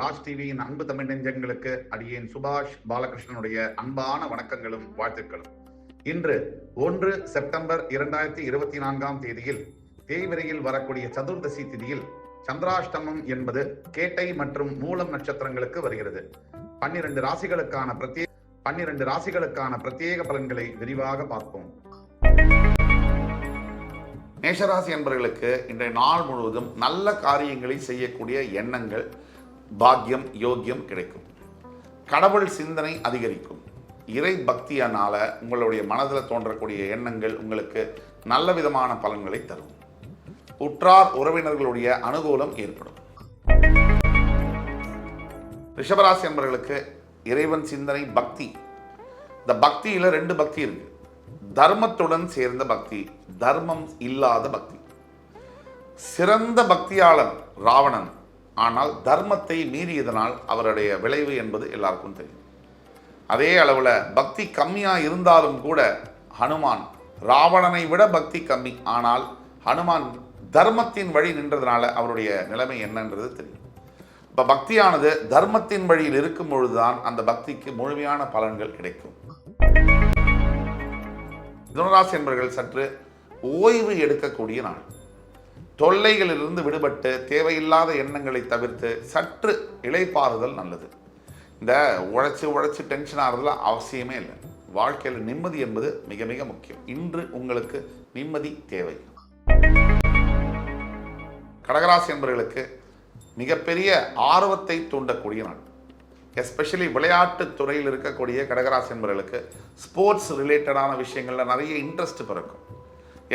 ராஜ் டிவியின் அன்பு தமிழ் நெஞ்சங்களுக்கு அடியேன் சுபாஷ் பாலகிருஷ்ணனுடைய அன்பான வணக்கங்களும் வாழ்த்துக்களும். இன்று 1 செப்டம்பர் 2024 தேதியில் தேய்விரையில் வரக்கூடிய சதுர்தசி திதியில் சந்திராஷ்டமம் என்பது கேட்டை மற்றும் மூலம் நட்சத்திரங்களுக்கு வருகிறது. 12 ராசிகளுக்கான பிரத்யேக பலன்களை விரிவாக பார்ப்போம். மேஷராசி என்பவர்களுக்கு இன்றைய நாள் முழுவதும் நல்ல காரியங்களை செய்யக்கூடிய எண்ணங்கள், பாக்கியம், யோக்கியம் கிடைக்கும். கடவுள் சிந்தனை அதிகரிக்கும். இறை பக்தியானால உங்களுடைய மனதில் தோன்றக்கூடிய எண்ணங்கள் உங்களுக்கு நல்ல விதமான பலன்களை தரும். உற்றார் உறவினர்களுடைய அனுகூலம் ஏற்படும். ரிஷபராசி என்பவர்களுக்கு இறைவன் சிந்தனை, பக்தி. இந்த பக்தியில 2 பக்தி இருக்கு. தர்மத்துடன் சேர்ந்த பக்தி, தர்மம் இல்லாத பக்தி. சிறந்த பக்தியாளன் ராவணன், ஆனால் தர்மத்தை மீறியதனால் அவருடைய விளைவு என்பது எல்லாருக்கும் தெரியும். அதே அளவில் பக்தி கம்மியாக இருந்தாலும் கூட ஹனுமான் ராவணனை விட பக்தி கம்மி, ஆனால் ஹனுமான் தர்மத்தின் வழி நின்றதுனால அவருடைய நிலைமை என்னன்றது தெரியும். இப்போ பக்தியானது தர்மத்தின் வழியில் இருக்கும் பொழுதுதான் அந்த பக்திக்கு முழுமையான பலன்கள் கிடைக்கும். மிதுனராசி என்பவர்கள் சற்று ஓய்வு எடுக்கக்கூடிய நாள். தொல்லைகளிலிருந்து விடுபட்டு தேவையில்லாத எண்ணங்களை தவிர்த்து சற்று இளைப்பாறுதல் நல்லது. இந்த உழைச்சி டென்ஷன் ஆகிறதுல அவசியமே இல்லை. வாழ்க்கையில் நிம்மதி என்பது மிக மிக முக்கியம். இன்று உங்களுக்கு நிம்மதி தேவை. கடகராசி என்பவர்களுக்கு மிகப்பெரிய ஆர்வத்தை தூண்டக்கூடிய நாள். எஸ்பெஷலி விளையாட்டு துறையில் இருக்கக்கூடிய கடகராசி என்பவர்களுக்கு ஸ்போர்ட்ஸ் ரிலேட்டடான விஷயங்களில் நிறைய இன்ட்ரெஸ்ட் பிறக்கும்.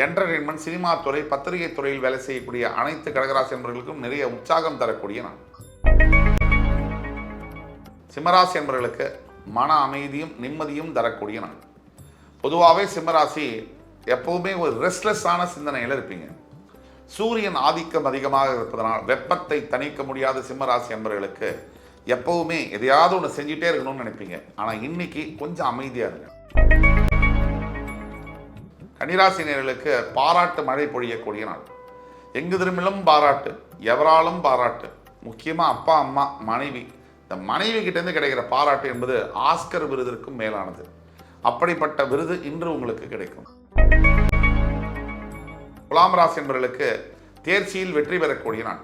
என்டர்டெயின்மெண்ட், சினிமா துறை, பத்திரிகை துறையில் வேலை செய்யக்கூடிய அனைத்து கடகராசி என்பவர்களுக்கும் நிறைய உற்சாகம் தரக்கூடிய நாள். சிம்மராசி என்பவர்களுக்கு மன அமைதியும் நிம்மதியும் தரக்கூடிய நாள். பொதுவாகவே சிம்மராசி எப்பவுமே ஒரு ரெஸ்ட்லெஸ்ஸான சிந்தனையில் இருப்பீங்க. சூரியன் ஆதிக்கம் அதிகமாக இருப்பதனால் வெப்பத்தை தணிக்க முடியாத சிம்மராசி என்பவர்களுக்கு எப்பவுமே எதையாவது ஒன்று செஞ்சுட்டே இருக்கணும்னு நினைப்பீங்க. ஆனால் இன்னைக்கு கொஞ்சம் அமைதியாக இருங்க. கன்னிராசினியர்களுக்கு பாராட்டு மழை பொழியக்கூடிய நாள். எங்கு திரும்பிலும் பாராட்டு, எவராலும் பாராட்டு. முக்கியமாக அப்பா, அம்மா, மனைவி, இந்த மனைவி கிட்டேருந்து கிடைக்கிற பாராட்டு என்பது ஆஸ்கர் விருதிற்கும் மேலானது. அப்படிப்பட்ட விருது இன்று உங்களுக்கு கிடைக்கும். துலாம் ராசி என்பவர்களுக்கு தேர்ச்சியில் வெற்றி பெறக்கூடிய நாள்.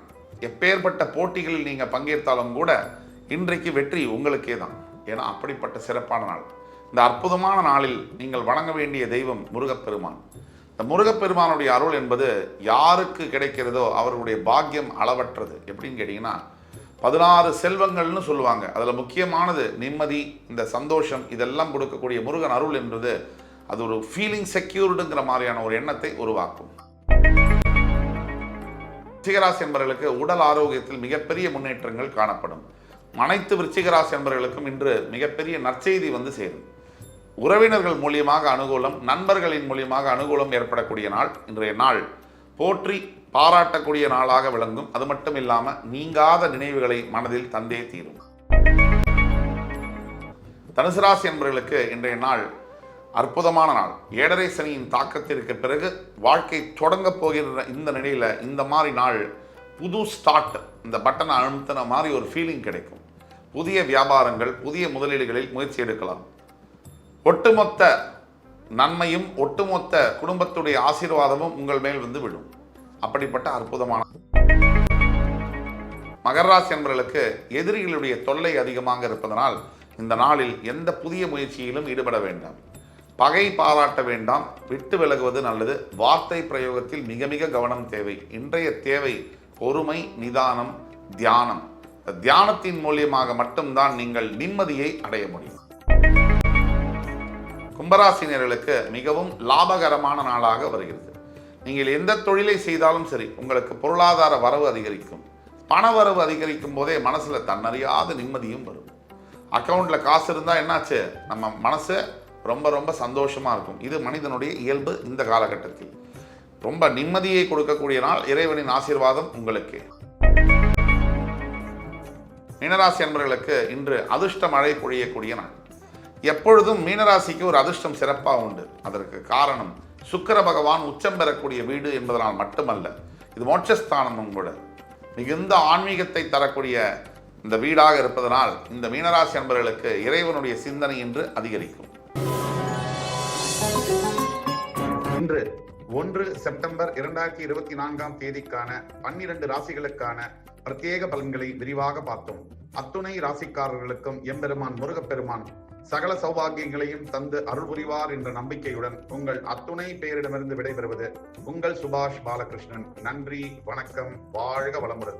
எப்பேற்பட்ட போட்டிகளில் நீங்கள் பங்கேற்றாலும் கூட இன்றைக்கு வெற்றி உங்களுக்கே தான். ஏன்னா அப்படிப்பட்ட சிறப்பான நாள். இந்த அற்புதமான நாளில் நீங்கள் வணங்க வேண்டிய தெய்வம் முருகப்பெருமான். இந்த முருகப்பெருமானுடைய அருள் என்பது யாருக்கு கிடைக்கிறதோ அவருடைய பாக்கியம் அளவற்றது. எப்படின்னு கேட்டிங்கன்னா 16 செல்வங்கள்னு சொல்லுவாங்க. அதில் முக்கியமானது நிம்மதி, இந்த சந்தோஷம், இதெல்லாம் கொடுக்கக்கூடிய முருகன் அருள் என்பது அது ஒரு ஃபீலிங் செக்யூர்டுங்கிற மாதிரியான ஒரு எண்ணத்தை உருவாக்கும். விருச்சிகராசி என்பவர்களுக்கு உடல் ஆரோக்கியத்தில் மிகப்பெரிய முன்னேற்றங்கள் காணப்படும். அனைத்து விருச்சிகராசி என்பவர்களுக்கும் இன்று மிகப்பெரிய நற்செய்தி வந்து சேரும். உறவினர்கள் மூலியமாக அனுகூலம், நண்பர்களின் மூலியமாக அனுகூலம் ஏற்படக்கூடிய நாள். இன்றைய நாள் போற்றி பாராட்டக்கூடிய நாளாக விளங்கும். அது மட்டும் இல்லாமல் நீங்காத நினைவுகளை மனதில் தந்தே தீரும். தனுசு ராசி என்பவர்களுக்கு இன்றைய நாள் அற்புதமான நாள். 7.5 சனியின் தாக்கத்திற்கு பிறகு வாழ்க்கை தொடங்க போகிற இந்த நிலையில இந்த மாதிரி நாள் புது ஸ்டார்ட், இந்த பட்டனை அழுத்தின மாதிரி ஒரு ஃபீலிங் கிடைக்கும். புதிய வியாபாரங்கள், புதிய முதலீடுகளில் முயற்சி எடுக்கலாம். ஒட்டுமொத்த நன்மையும் ஒட்டுமொத்த குடும்பத்துடைய ஆசீர்வாதமும் உங்கள் மேல் வந்து விடும். அப்படிப்பட்ட அற்புதமான மகர ராசி என்பவர்களுக்கு எதிரிகளுடைய தொல்லை அதிகமாக இருப்பதனால் இந்த நாளில் எந்த புதிய முயற்சியிலும் ஈடுபட வேண்டாம். பகை பாராட்ட வேண்டாம். விட்டு விலகுவது நல்லது. வார்த்தை பிரயோகத்தில் மிக மிக கவனம் தேவை. இன்றைய தேவை பொறுமை, நிதானம், தியானம். தியானத்தின் மூலியமாக மட்டும்தான் நீங்கள் நிம்மதியை அடைய முடியும். கும்பராசினியர்களுக்கு மிகவும் லாபகரமான நாளாக வருகிறது. நீங்கள் எந்த தொழிலை செய்தாலும் சரி, உங்களுக்கு பொருளாதார வரவு அதிகரிக்கும். பண வரவு அதிகரிக்கும் போதே மனசுல தன்னறியாத நிம்மதியும் வரும். அக்கௌண்ட்ல காசு இருந்தா என்னாச்சு, நம்ம மனசு ரொம்ப ரொம்ப சந்தோஷமா இருக்கும். இது மனிதனுடைய இயல்பு. இந்த காலகட்டத்தில் ரொம்ப நிம்மதியை கொடுக்கக்கூடிய நாள். இறைவனின் ஆசீர்வாதம் உங்களுக்கு. மீனராசி என்பவர்களுக்கு இன்று அதிர்ஷ்ட மழை பொழியக்கூடிய நாள். எப்பொழுதும் மீனராசிக்கு ஒரு அதிர்ஷ்டம் சிறப்பாக உண்டு. அதற்கு காரணம் சுக்கிர பகவான் உச்சம் பெறக்கூடிய வீடு என்பதனால் மட்டுமல்ல, இது மோட்சஸ்தானமும் கூட. மிகுந்த ஆன்மீகத்தை தரக்கூடிய இந்த வீடாக இருப்பதனால் இந்த மீனராசி அன்பர்களுக்கு இறைவனுடைய சிந்தனை இன்று அதிகரிக்கும். இன்று 1 செப்டம்பர் 2024 தேதிக்கான 12 ராசிகளுக்கான பிரத்யேக பலன்களை விரிவாக பார்த்தோம். அத்துணை ராசிக்காரர்களுக்கும் எம்பெருமான் முருகப்பெருமான் சகல சௌபாகியங்களையும் தந்து அருள் புரிவார் என்ற நம்பிக்கையுடன் உங்கள் அத்துணை பேரிடமிருந்து விடைபெறுவது உங்கள் சுபாஷ் பாலகிருஷ்ணன். நன்றி, வணக்கம், வாழ்க வளமுடன்.